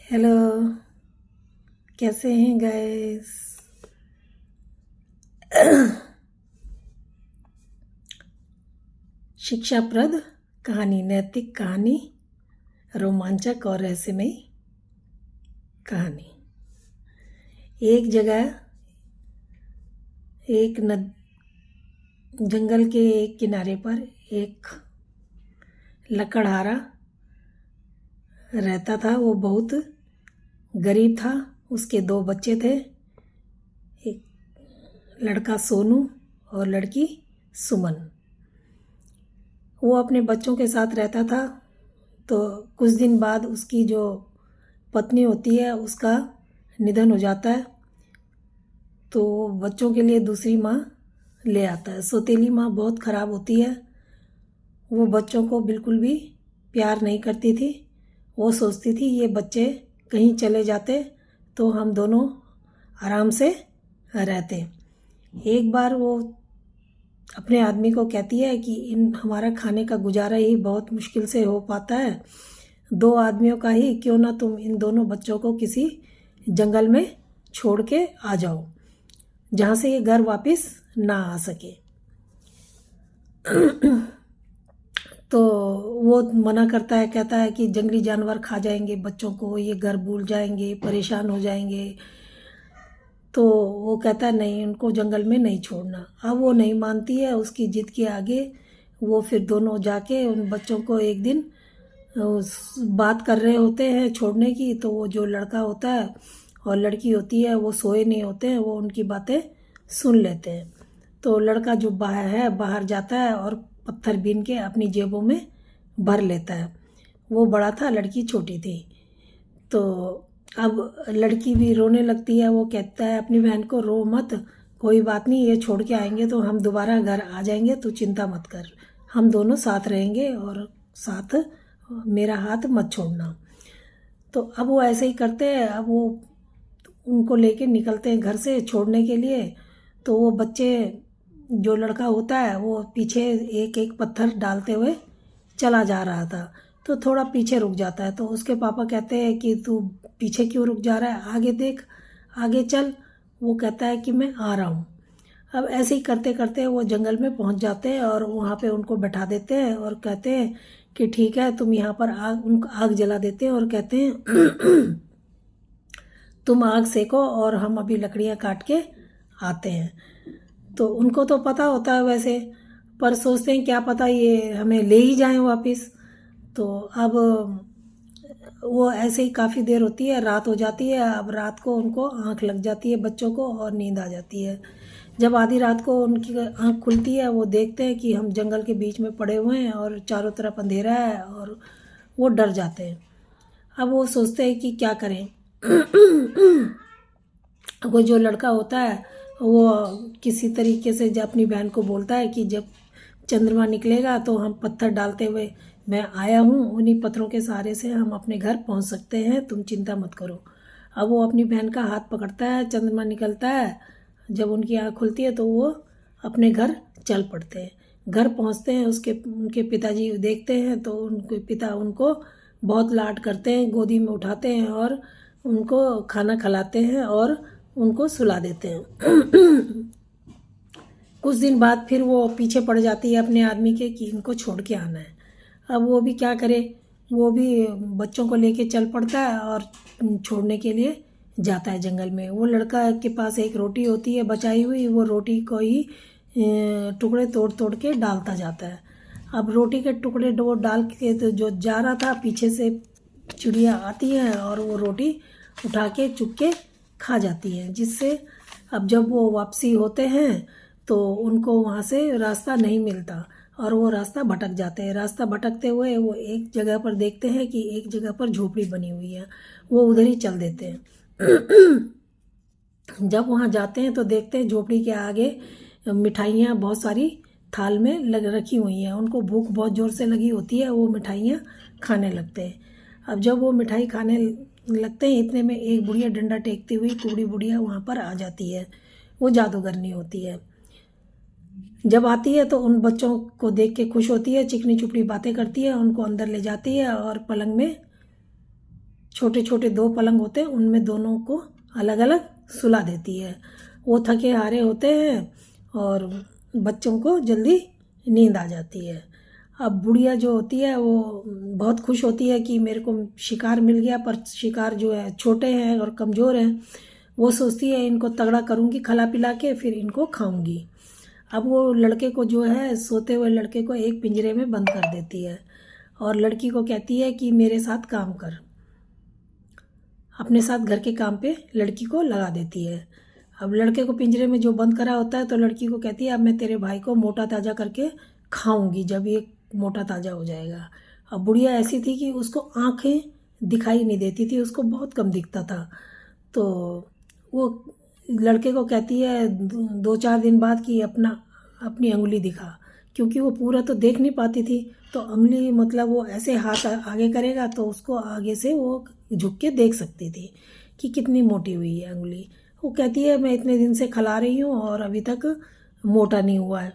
Hello. कैसे हैं guys? शिक्षाप्रद कहानी, नैतिक कहानी, रोमांचक और रहस्यमयी कहानी। एक जगह एक जंगल के एक किनारे पर एक लकड़हारा रहता था। वो बहुत गरीब था। उसके दो बच्चे थे, एक लड़का सोनू और लड़की सुमन। वो अपने बच्चों के साथ रहता था। तो कुछ दिन बाद उसकी जो पत्नी होती है उसका निधन हो जाता है। तो बच्चों के लिए दूसरी माँ ले आता है। सौतेली माँ बहुत ख़राब होती है। वो बच्चों को बिल्कुल भी प्यार नहीं करती थी। वो सोचती थी ये बच्चे कहीं चले जाते तो हम दोनों आराम से रहते। एक बार वो अपने आदमी को कहती है कि इन हमारा खाने का गुजारा ही बहुत मुश्किल से हो पाता है। दो आदमियों का ही क्यों ना तुम इन दोनों बच्चों को किसी जंगल में छोड़ के आ जाओ जहाँ से ये घर वापस ना आ सके। तो वो मना करता है, कहता है कि जंगली जानवर खा जाएंगे बच्चों को, ये घर भूल जाएंगे, परेशान हो जाएंगे। तो वो कहता है नहीं, उनको जंगल में नहीं छोड़ना। अब वो नहीं मानती है, उसकी जिद के आगे वो फिर दोनों जाके उन बच्चों को एक दिन बात कर रहे होते हैं छोड़ने की। तो वो जो लड़का होता है और लड़की होती है वो सोए नहीं होते हैं, वो उनकी बातें सुन लेते हैं। तो लड़का जो बाहर जाता है और पत्थर बीन के अपनी जेबों में भर लेता है। वो बड़ा था, लड़की छोटी थी। तो अब लड़की भी रोने लगती है। वो कहता है अपनी बहन को, रो मत, कोई बात नहीं, ये छोड़ के आएंगे तो हम दोबारा घर आ जाएंगे, तू चिंता मत कर, हम दोनों साथ रहेंगे और साथ मेरा हाथ मत छोड़ना। तो अब वो ऐसे ही करते हैं। अब वो उनको लेके निकलते हैं घर से छोड़ने के लिए। तो वो बच्चे, जो लड़का होता है वो पीछे एक एक पत्थर डालते हुए चला जा रहा था। तो थोड़ा पीछे रुक जाता है। तो उसके पापा कहते हैं कि तू पीछे क्यों रुक जा रहा है, आगे देख, आगे चल। वो कहता है कि मैं आ रहा हूँ। अब ऐसे ही करते करते वो जंगल में पहुँच जाते हैं और वहाँ पे उनको बैठा देते हैं और कहते हैं कि ठीक है, तुम यहाँ पर आग जला देते हैं और कहते हैं तुम आग सेको और हम अभी लकड़ियाँ काट के आते हैं। तो उनको तो पता होता है वैसे, पर सोचते हैं क्या पता ये हमें ले ही जाएं वापस। तो अब वो ऐसे ही काफ़ी देर होती है, रात हो जाती है। अब रात को उनको आंख लग जाती है बच्चों को और नींद आ जाती है। जब आधी रात को उनकी आंख खुलती है, वो देखते हैं कि हम जंगल के बीच में पड़े हुए हैं और चारों तरफ अंधेरा है, और वो डर जाते हैं। अब वो सोचते हैं कि क्या करें। वो जो लड़का होता है वो किसी तरीके से जब अपनी बहन को बोलता है कि जब चंद्रमा निकलेगा तो हम पत्थर डालते हुए मैं आया हूँ, उन्हीं पत्थरों के सहारे से हम अपने घर पहुँच सकते हैं, तुम चिंता मत करो। अब वो अपनी बहन का हाथ पकड़ता है, चंद्रमा निकलता है। जब उनकी आँख खुलती है तो वो अपने घर चल पड़ते हैं। घर पहुँचते हैं, उनके पिताजी देखते हैं तो उनके पिता उनको बहुत लाड करते हैं, गोदी में उठाते हैं और उनको खाना खिलाते हैं और उनको सुला देते हैं। कुछ दिन बाद फिर वो पीछे पड़ जाती है अपने आदमी के कि इनको छोड़ के आना है। अब वो भी क्या करे, वो भी बच्चों को लेके चल पड़ता है और छोड़ने के लिए जाता है जंगल में। वो लड़का के पास एक रोटी होती है बचाई हुई, वो रोटी को ही टुकड़े तोड़ तोड़ के डालता जाता है। अब रोटी के टुकड़े वो डाल के तो जो जा रहा था, पीछे से चिड़िया आती है और वो रोटी उठा के चुप के खा जाती है, जिससे अब जब वो वापसी होते हैं तो उनको वहाँ से रास्ता नहीं मिलता और वो रास्ता भटक जाते हैं। रास्ता भटकते हुए वो एक जगह पर देखते हैं कि एक जगह पर झोपड़ी बनी हुई है, वो उधर ही चल देते हैं। जब वहाँ जाते हैं तो देखते हैं झोपड़ी के आगे मिठाइयाँ बहुत सारी थाल में लग रखी हुई हैं। उनको भूख बहुत ज़ोर से लगी होती है, वो मिठाइयाँ खाने लगते हैं। अब जब वो मिठाई खाने लगते हैं, इतने में एक बुढ़िया डंडा टेकती हुई कुबड़ी बुढ़िया वहाँ पर आ जाती है। वो जादूगरनी होती है। जब आती है तो उन बच्चों को देख के खुश होती है, चिकनी चुपड़ी बातें करती है, उनको अंदर ले जाती है और पलंग में छोटे छोटे 2 पलंग होते हैं, उनमें दोनों को अलग अलग सुला देती है। वो थके हारे होते हैं और बच्चों को जल्दी नींद आ जाती है। अब बुढ़िया जो होती है वो बहुत खुश होती है कि मेरे को शिकार मिल गया, पर शिकार जो है छोटे हैं और कमज़ोर हैं। वो सोचती है इनको तगड़ा करूँगी खिला पिला के, फिर इनको खाऊंगी। अब वो लड़के को जो है, सोते हुए लड़के को एक पिंजरे में बंद कर देती है और लड़की को कहती है कि मेरे साथ काम कर। अपने साथ घर के काम पे लड़की को लगा देती है। अब लड़के को पिंजरे में जो बंद करा होता है तो लड़की को कहती है अब मैं तेरे भाई को मोटा ताज़ा करके खाऊंगी जब ये मोटा ताज़ा हो जाएगा। अब बुढ़िया ऐसी थी कि उसको आंखें दिखाई नहीं देती थी, उसको बहुत कम दिखता था। तो वो लड़के को कहती है 2-4 दिन बाद कि अपनी उंगली दिखा, क्योंकि वो पूरा तो देख नहीं पाती थी। तो उंगली मतलब वो ऐसे हाथ आगे करेगा तो उसको आगे से वो झुक के देख सकती थी कि कितनी मोटी हुई है उंगली। वो कहती है मैं इतने दिन से खिला रही हूँ और अभी तक मोटा नहीं हुआ है।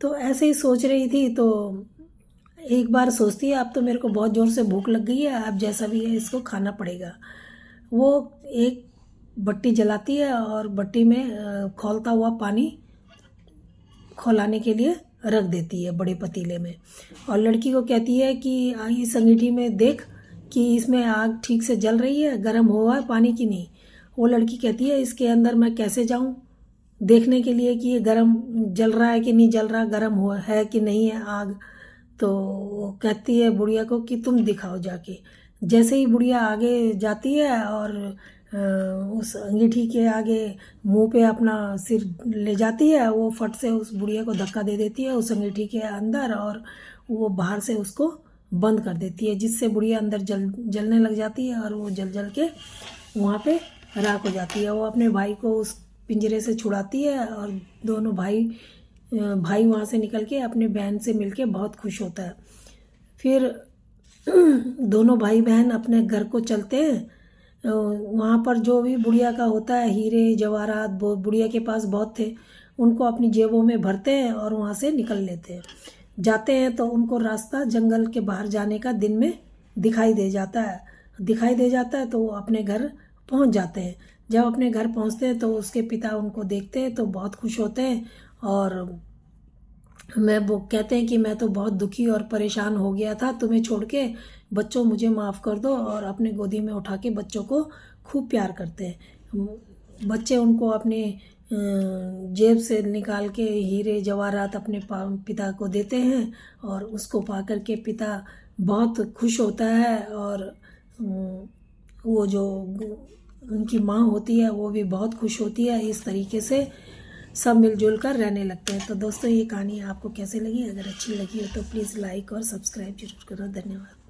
तो ऐसे ही सोच रही थी तो एक बार सोचती है अब तो मेरे को बहुत ज़ोर से भूख लग गई है, अब जैसा भी है इसको खाना पड़ेगा। वो एक भट्टी जलाती है और भट्टी में खौलता हुआ पानी खौलाने के लिए रख देती है बड़े पतीले में, और लड़की को कहती है कि इस अंगीठी में देख कि इसमें आग ठीक से जल रही है, गर्म हुआ है पानी की नहीं। वो लड़की कहती है इसके अंदर मैं कैसे जाऊं देखने के लिए कि ये गर्म जल रहा है कि नहीं जल रहा, गर्म हुआ है कि नहीं है आग। तो वो कहती है बुढ़िया को कि तुम दिखाओ जाके। जैसे ही बुढ़िया आगे जाती है और उस अंगीठी के आगे मुंह पे अपना सिर ले जाती है, वो फट से उस बुढ़िया को धक्का दे देती है उस अंगीठी के अंदर और वो बाहर से उसको बंद कर देती है, जिससे बुढ़िया अंदर जलने लग जाती है और वो जल जल के वहाँ पे राख हो जाती है। वो अपने भाई को उस पिंजरे से छुड़ाती है और दोनों भाई वहाँ से निकल के अपने बहन से मिलके बहुत खुश होता है। फिर दोनों भाई बहन अपने घर को चलते हैं। वहाँ पर जो भी बुढ़िया का होता है, हीरे जवाहरात बुढ़िया के पास बहुत थे, उनको अपनी जेबों में भरते हैं और वहाँ से निकल लेते हैं। जाते हैं तो उनको रास्ता जंगल के बाहर जाने का दिन में दिखाई दे जाता है तो वो अपने घर पहुँच जाते हैं। जब अपने घर पहुँचते हैं तो उसके पिता उनको देखते हैं तो बहुत खुश होते हैं और वो कहते हैं कि मैं तो बहुत दुखी और परेशान हो गया था तुम्हें छोड़ के, बच्चों मुझे माफ़ कर दो, और अपने गोदी में उठा के बच्चों को खूब प्यार करते हैं। बच्चे उनको अपने जेब से निकाल के हीरे जवाहरात अपने पिता को देते हैं और उसको पा कर के पिता बहुत खुश होता है और वो जो उनकी माँ होती है वो भी बहुत खुश होती है। इस तरीके से सब मिलजुल कर रहने लगते हैं। तो दोस्तों ये कहानी आपको कैसे लगी? अगर अच्छी लगी हो तो प्लीज़ लाइक और सब्सक्राइब जरूर करो। धन्यवाद।